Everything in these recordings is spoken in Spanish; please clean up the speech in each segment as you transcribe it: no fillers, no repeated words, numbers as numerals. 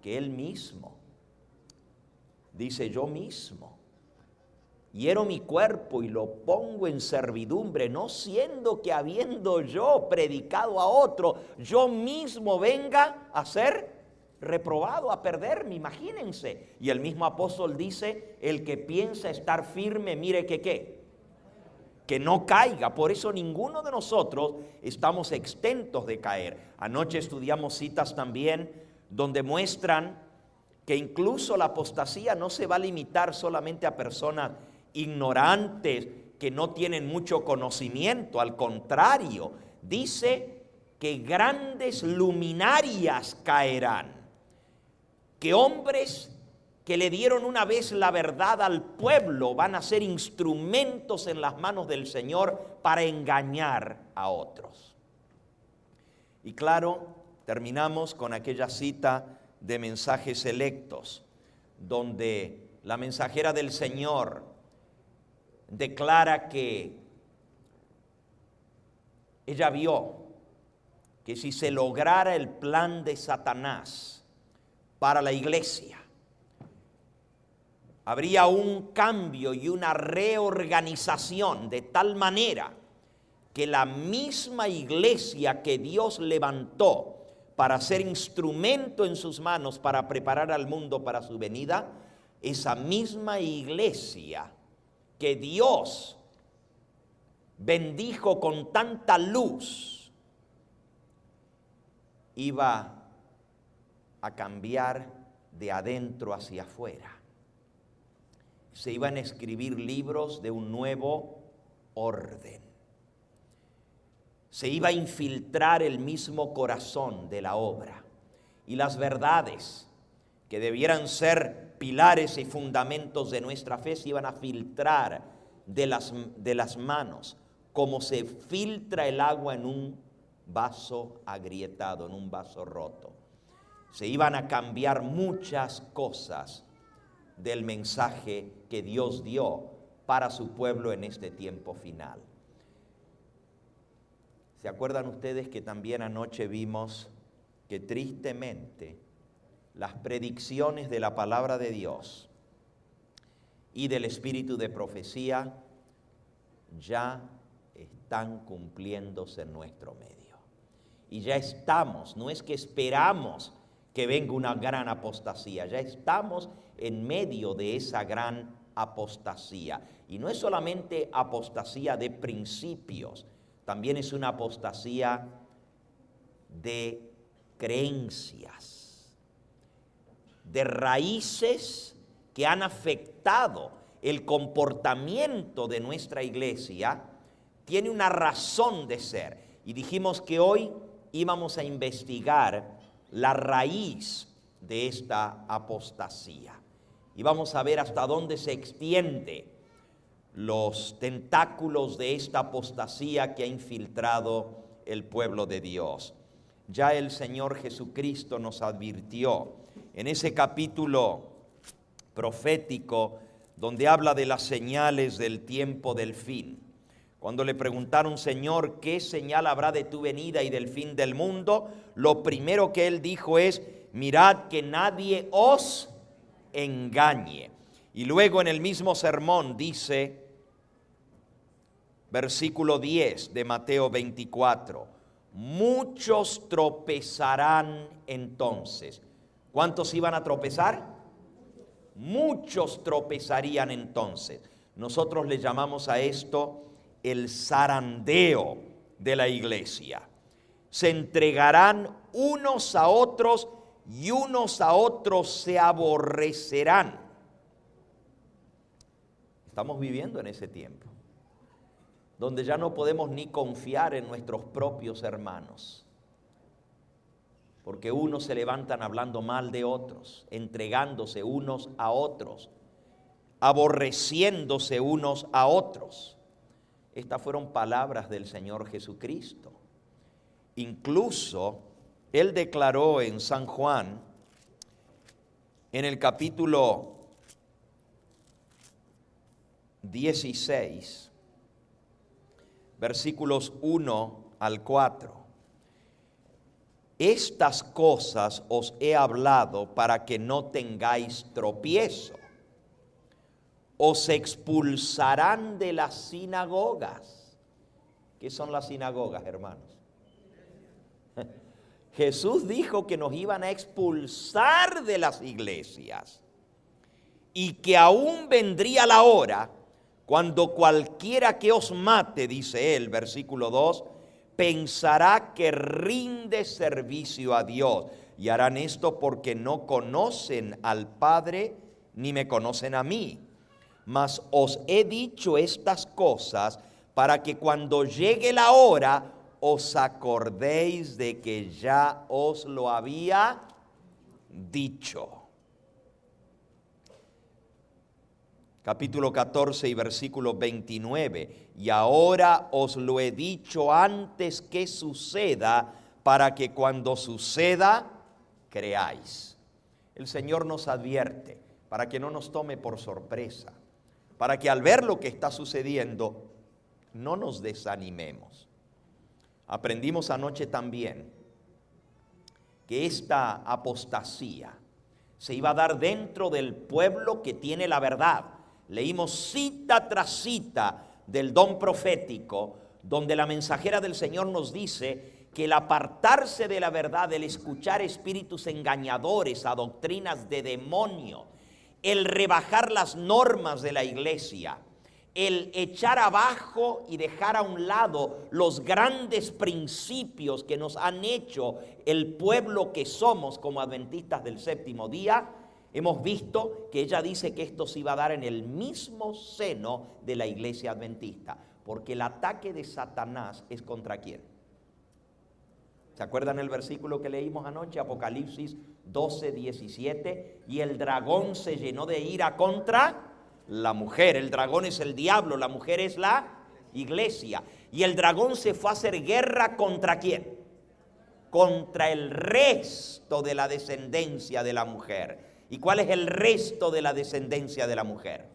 que Él mismo. Dice, yo mismo hiero mi cuerpo y lo pongo en servidumbre, no siendo que habiendo yo predicado a otro, yo mismo venga a ser reprobado, a perderme, imagínense. Y el mismo apóstol dice, el que piensa estar firme, mire que qué, que no caiga. Por eso ninguno de nosotros estamos exentos de caer. Anoche estudiamos citas también donde muestran que incluso la apostasía no se va a limitar solamente a personas ignorantes que no tienen mucho conocimiento. Al contrario, dice que grandes luminarias caerán, que hombres que le dieron una vez la verdad al pueblo van a ser instrumentos en las manos del Señor para engañar a otros. Y claro, terminamos con aquella cita de Mensajes Selectos, donde la mensajera del Señor declara que ella vio que si se lograra el plan de Satanás para la iglesia, habría un cambio y una reorganización de tal manera que la misma iglesia que Dios levantó para ser instrumento en sus manos para preparar al mundo para su venida, esa misma iglesia que Dios bendijo con tanta luz, iba a cambiar de adentro hacia afuera. Se iban a escribir libros de un nuevo orden. Se iba a infiltrar el mismo corazón de la obra. Y las verdades que debieran ser pilares y fundamentos de nuestra fe se iban a filtrar de las manos, como se filtra el agua en un vaso agrietado, en un vaso roto. Se iban a cambiar muchas cosas del mensaje que Dios dio para su pueblo en este tiempo final. ¿Se acuerdan ustedes que también anoche vimos que tristemente las predicciones de la palabra de Dios y del espíritu de profecía ya están cumpliéndose en nuestro medio? Y ya estamos, no es que esperamos que venga una gran apostasía, ya estamos en medio de esa gran apostasía. Y no es solamente apostasía de principios, también es una apostasía de creencias, de raíces que han afectado el comportamiento de nuestra iglesia. Tiene una razón de ser. Y dijimos que hoy íbamos a investigar la raíz de esta apostasía. Y vamos a ver hasta dónde se extiende los tentáculos de esta apostasía que ha infiltrado el pueblo de Dios. Ya el Señor Jesucristo nos advirtió en ese capítulo profético donde habla de las señales del tiempo del fin. Cuando le preguntaron, Señor, ¿qué señal habrá de tu venida y del fin del mundo? Lo primero que él dijo es, mirad que nadie os engañe. Y luego en el mismo sermón dice, versículo 10 de Mateo 24, muchos tropezarán entonces. ¿Cuántos iban a tropezar? Muchos tropezarían entonces. Nosotros le llamamos a esto el zarandeo de la iglesia. Se entregarán unos a otros y unos a otros se aborrecerán. Estamos viviendo en ese tiempo donde ya no podemos ni confiar en nuestros propios hermanos, porque unos se levantan hablando mal de otros, entregándose unos a otros, aborreciéndose unos a otros. Estas fueron palabras del Señor Jesucristo. Incluso Él declaró en San Juan, en el capítulo 16, versículos 1 al 4. Estas cosas os he hablado para que no tengáis tropiezo. Os expulsarán de las sinagogas. ¿Qué son las sinagogas, hermanos? Jesús dijo que nos iban a expulsar de las iglesias y que aún vendría la hora cuando cualquiera que os mate, dice él, versículo 2, pensará que rinde servicio a Dios, y harán esto porque no conocen al Padre ni me conocen a mí. Mas os he dicho estas cosas para que cuando llegue la hora os acordéis de que ya os lo había dicho. Capítulo 14 y versículo 29. Y ahora os lo he dicho antes que suceda, para que cuando suceda, creáis. El Señor nos advierte para que no nos tome por sorpresa, para que al ver lo que está sucediendo, no nos desanimemos. Aprendimos anoche también que esta apostasía se iba a dar dentro del pueblo que tiene la verdad. Leímos cita tras cita del don profético, donde la mensajera del Señor nos dice que el apartarse de la verdad, el escuchar espíritus engañadores, a doctrinas de demonio, el rebajar las normas de la iglesia, el echar abajo y dejar a un lado los grandes principios que nos han hecho el pueblo que somos como adventistas del séptimo día, hemos visto que ella dice que esto se iba a dar en el mismo seno de la iglesia adventista, porque el ataque de Satanás es ¿contra quién? ¿Se acuerdan el versículo que leímos anoche? Apocalipsis 12, 17, y el dragón se llenó de ira contra la mujer. El dragón es el diablo, la mujer es la iglesia. Y el dragón se fue a hacer guerra ¿contra quién? Contra el resto de la descendencia de la mujer. ¿Y cuál es el resto de la descendencia de la mujer?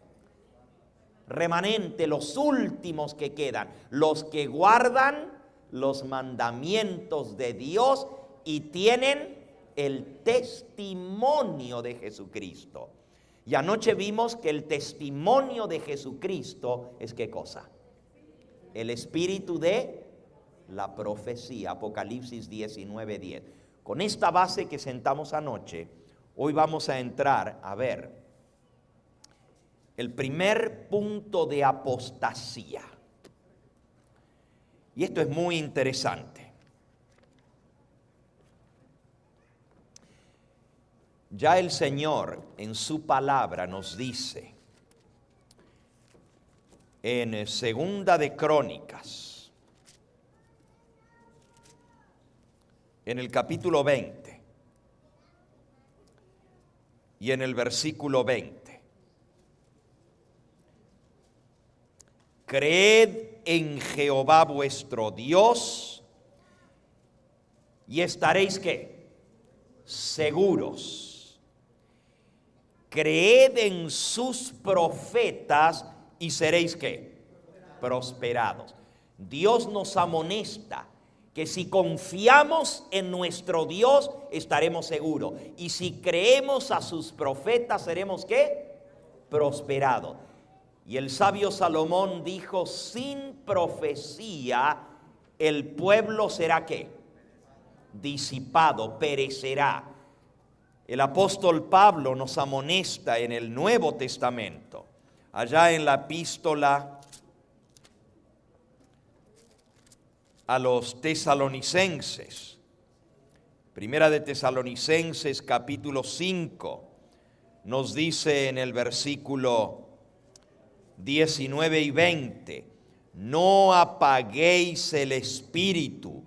Remanente, los últimos que quedan, los que guardan los mandamientos de Dios y tienen el testimonio de Jesucristo. Y anoche vimos que el testimonio de Jesucristo es ¿qué cosa? El espíritu de la profecía, Apocalipsis 19:10. Con esta base que sentamos anoche, hoy vamos a entrar a ver el primer punto de apostasía. Y esto es muy interesante. Ya el Señor en su palabra nos dice en Segunda de Crónicas, en el capítulo 20 y en el versículo 20. Creed en Jehová vuestro Dios y estaréis ¿qué? Seguros. Creed en sus profetas y seréis ¿qué? Prosperados. Dios nos amonesta que si confiamos en nuestro Dios estaremos seguros, y si creemos a sus profetas seremos ¿qué? Prosperados. Y el sabio Salomón dijo, sin profecía el pueblo será ¿qué? Disipado, perecerá. El apóstol Pablo nos amonesta en el Nuevo Testamento, allá en la epístola a los tesalonicenses, primera de Tesalonicenses capítulo 5, nos dice en el versículo 19 y 20, no apaguéis el espíritu,